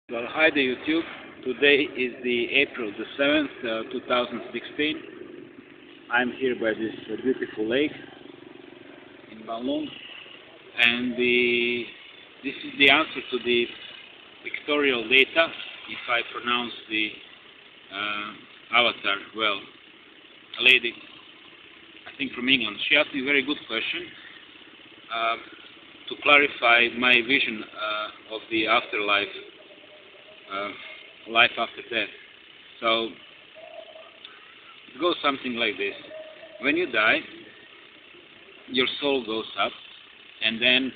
Well, hi there YouTube. Today is the April the 7th, 2016. I'm here by this beautiful lake in Balloon, and this is the answer to the pictorial data, if I pronounce the avatar well. A lady, I think from England, she asked me a very good question to clarify my vision of the afterlife. Life after death. So it goes something like this. When you die, your soul goes up, and then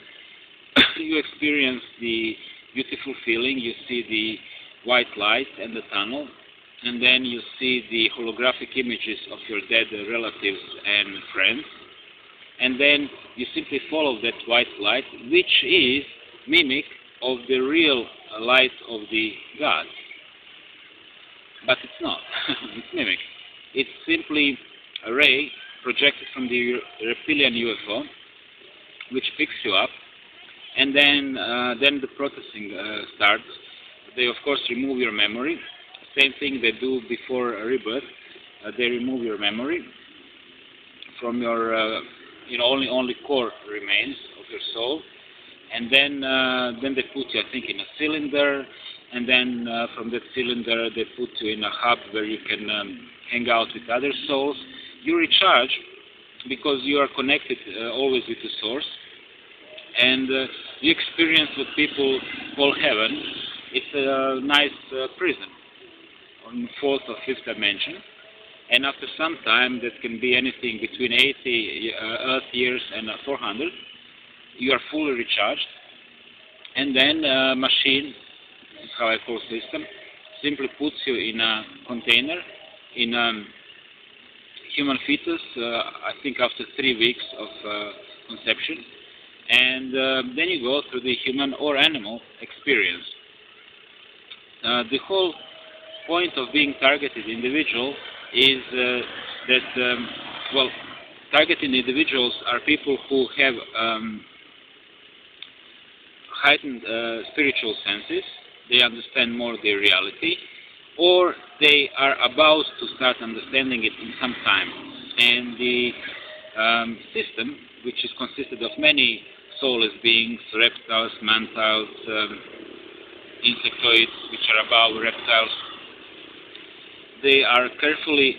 you experience the beautiful feeling. You see the white light and the tunnel, and then you see the holographic images of your dead relatives and friends, and then you simply follow that white light, which is mimic of the real light of the God. But it's not. It's mimic. It's simply a ray projected from the Reptilian UFO, which picks you up, and then the processing starts. They of course remove your memory. Same thing they do before a rebirth. They remove your memory from your, only core remains of your soul. And then they put you, I think, in a cylinder, and then from that cylinder they put you in a hub where you can hang out with other souls. You recharge because you are connected always with the source, and you experience what people call heaven. It's a nice prison on fourth or fifth dimension, and after some time, that can be anything between 80 Earth years and 400. You are fully recharged, and then a machine, this is how I call system, simply puts you in a container, in a human fetus, I think after 3 weeks of conception, and then you go through the human or animal experience. The whole point of being targeted individual is targeted individuals are people who have heightened spiritual senses. They understand more their reality, or they are about to start understanding it in some time. And the system, which is consisted of many soulless beings, reptiles, mantiles, insectoids, which are above reptiles, they are carefully,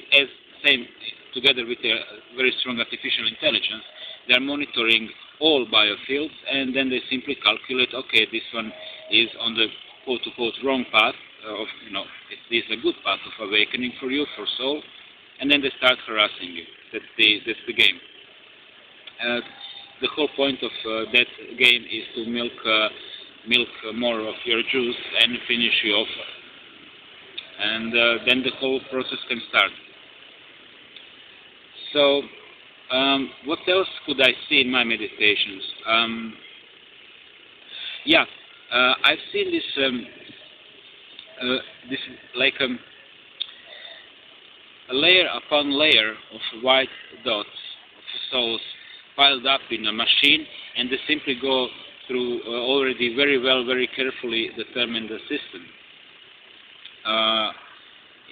together with a very strong artificial intelligence, they are monitoring all biofields, and then they simply calculate, okay, this one is on the quote-unquote wrong path of, this is a good path of awakening for you, for soul, and then they start harassing you. That's the game. The whole point of that game is to milk more of your juice and finish you off, and then the whole process can start. So, what else could I see in my meditations? I've seen this like a layer upon layer of white dots of souls piled up in a machine, and they simply go through already very carefully determined system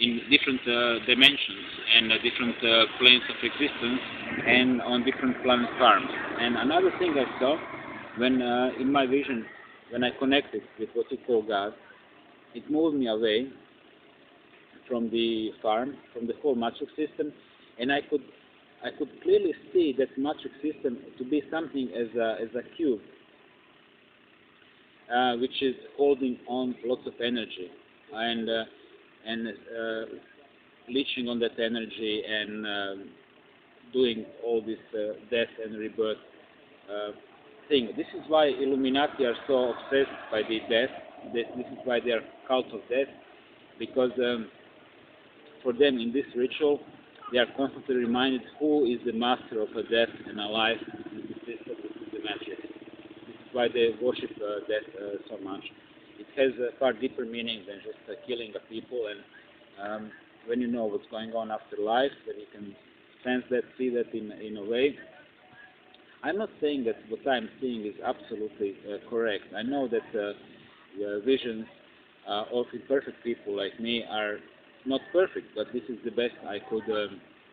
in different dimensions and different planes of existence, and on different planet farms. And another thing I saw when in my vision, when I connected with what you call God, it moved me away from the farm, from the whole matrix system, and I could clearly see that matrix system to be something as a cube, which is holding on lots of energy and leeching on that energy and doing all this death and rebirth thing. This is why Illuminati are so obsessed by the death. This is why they are cult of death, because for them in this ritual they are constantly reminded who is the master of a death and a life. This is the matrix. This is why they worship death so much. It has a far deeper meaning than just killing a people, and when you know what's going on after life, then you can sense that, see that in a way. I'm not saying that what I'm seeing is absolutely correct. I know that visions All imperfect people like me are not perfect, but this is the best I could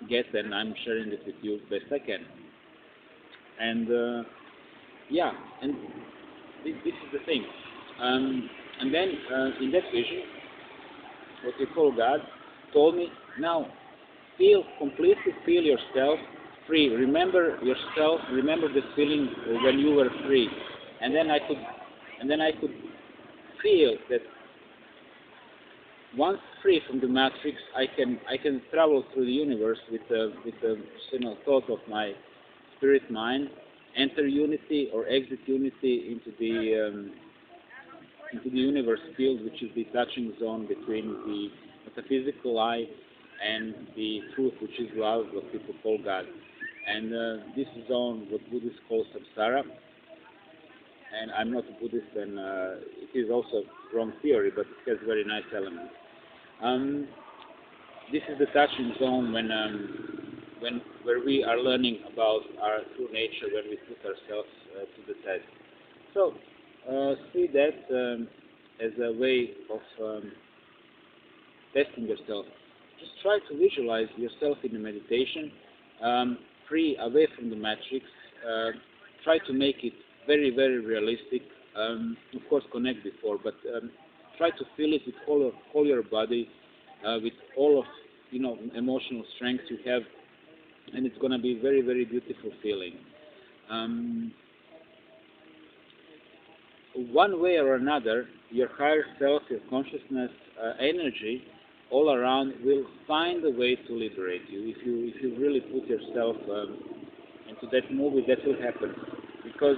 get, and I'm sharing it with you best I can. And yeah, and this is the thing. And then in that vision, what you call God told me, now completely feel yourself free. Remember yourself. Remember the feeling when you were free. And then I could feel that once free from the matrix, I can travel through the universe with the thought of my spirit mind, enter unity or exit unity into the universe field, which is the touching zone between the metaphysical I and the truth, which is love, what people call God. And this zone, what Buddhists call samsara, and I'm not a Buddhist, and it is also wrong theory, but it has very nice elements. This is the touching zone where we are learning about our true nature, when we put ourselves to the test. So see that as a way of testing yourself. Just try to visualize yourself in the meditation, free, away from the matrix. Try to make it very, very realistic. Of course, connect before, but try to feel it with all your body, with all of emotional strength you have, and it's going to be very, very beautiful feeling. One way or another, your higher self, your consciousness, energy, all around will find a way to liberate you. If you really put yourself into that movie, that will happen. Because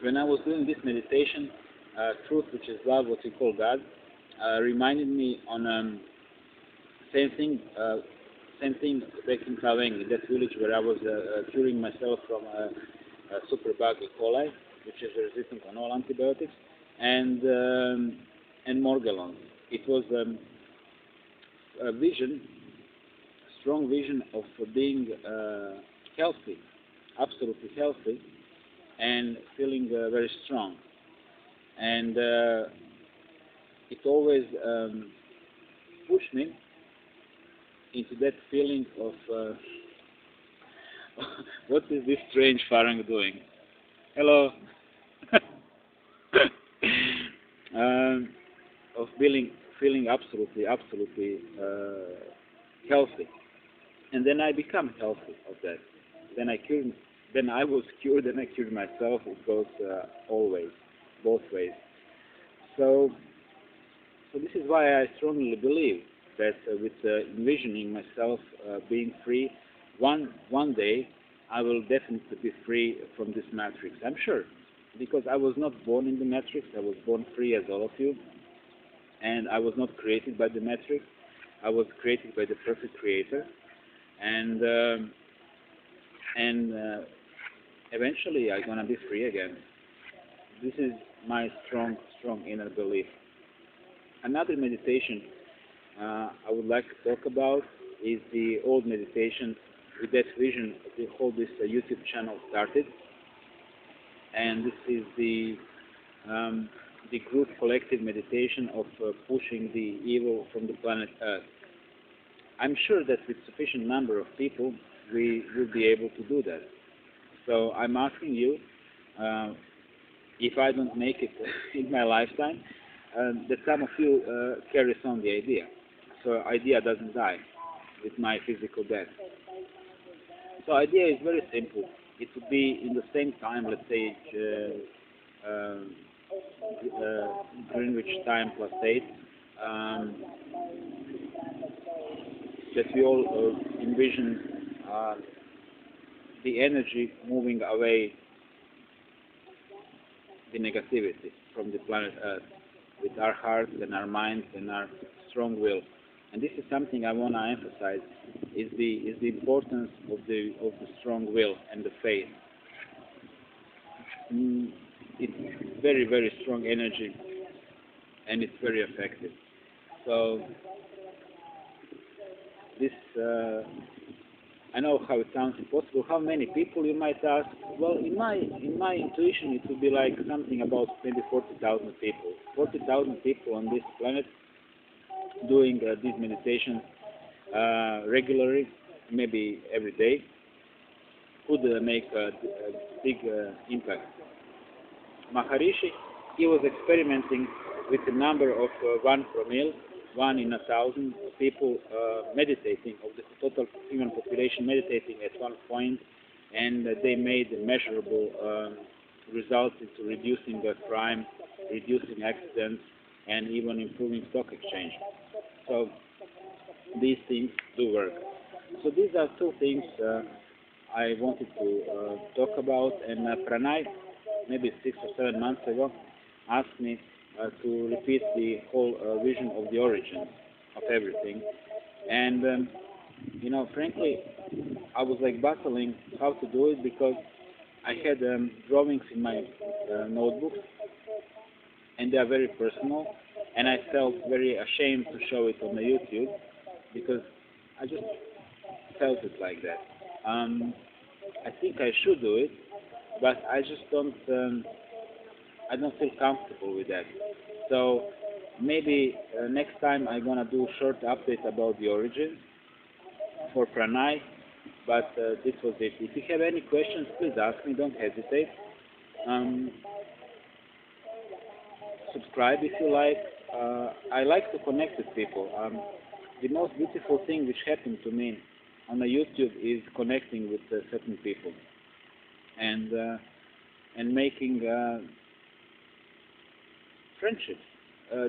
when I was doing this meditation, truth, which is love, what we call God, reminded me on same thing back in Taweng, that village where I was curing myself from superbug E. coli, which is resistant on all antibiotics, and morgellons. It was a vision, a strong vision of being healthy, absolutely healthy, and feeling very strong. And it always pushed me into that feeling of what is this strange Farang doing? Hello. Of feeling absolutely healthy, and then I become healthy of that. Then I was cured, and I cured myself. It goes always, both ways. So this is why I strongly believe that with envisioning myself being free, one day I will definitely be free from this matrix. I'm sure, because I was not born in the matrix. I was born free as all of you, and I was not created by the matrix. I was created by the perfect creator, and eventually I'm gonna be free again. This is my strong inner belief. Another meditation I would like to talk about is the old meditation. With that vision, the whole this YouTube channel started, and this is the group collective meditation of pushing the evil from the planet Earth. I'm sure that with sufficient number of people, we will be able to do that. So I'm asking you, if I don't make it in my lifetime, that some of you carries on the idea. So idea doesn't die with my physical death. So idea is very simple. It would be in the same time, let's say Greenwich time +8, that we all envision the energy moving away the negativity from the planet Earth with our hearts and our minds and our strong will. And this is something I want to emphasize, is the importance of the strong will and the faith. It's very, very strong energy, and it's very effective. So this I know how it sounds impossible. How many people, you might ask? Well, in my intuition, it would be like something about maybe 40,000 people. 40,000 people on this planet doing these meditations regularly, maybe every day, could make a big impact. Maharishi, he was experimenting with a number of 1 promille, 1 in 1,000 people meditating, of the total human population meditating at one point, and they made measurable results into reducing crime, reducing accidents, and even improving stock exchange. So these things do work. So these are two things I wanted to talk about, and Pranay, maybe 6 or 7 months ago, asked me to repeat the whole vision of the origin of everything. And, frankly, I was like battling how to do it because I had drawings in my notebook, and they are very personal, and I felt very ashamed to show it on the YouTube because I just felt it like that. I think I should do it, but I just don't feel comfortable with that. So maybe next time I'm gonna do a short update about the origin for Pranay, but this was it. If you have any questions, please ask me, don't hesitate. Subscribe if you like. I like to connect with people. The most beautiful thing which happened to me on the YouTube is connecting with certain people and making friendships,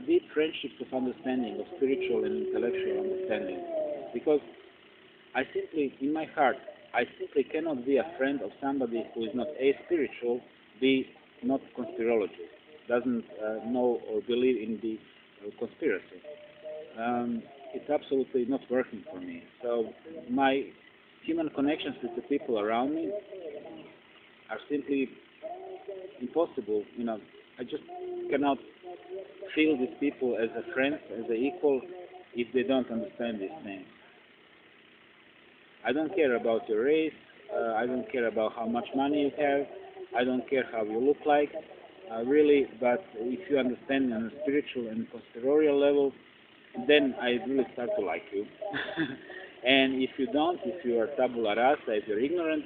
deep friendships of understanding, of spiritual and intellectual understanding. Because in my heart, I simply cannot be a friend of somebody who is not A, spiritual, B, not conspirologist, doesn't know or believe in the conspiracy. It's absolutely not working for me. So my human connections with the people around me are simply impossible. I just cannot feel these people as a friend, as an equal, if they don't understand these things. I don't care about your race. I don't care about how much money you have. I don't care how you look like, really. But if you understand on a spiritual and conspiratorial level, then I really start to like you. And if you don't, if you are tabula rasa, if you're ignorant,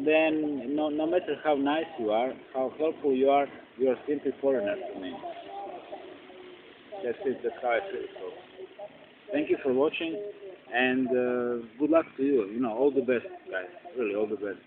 then no matter how nice you are, how helpful you are simply foreigners to me. That's it. That's how I feel. So, thank you for watching, and good luck to you. All the best, guys. Really, all the best.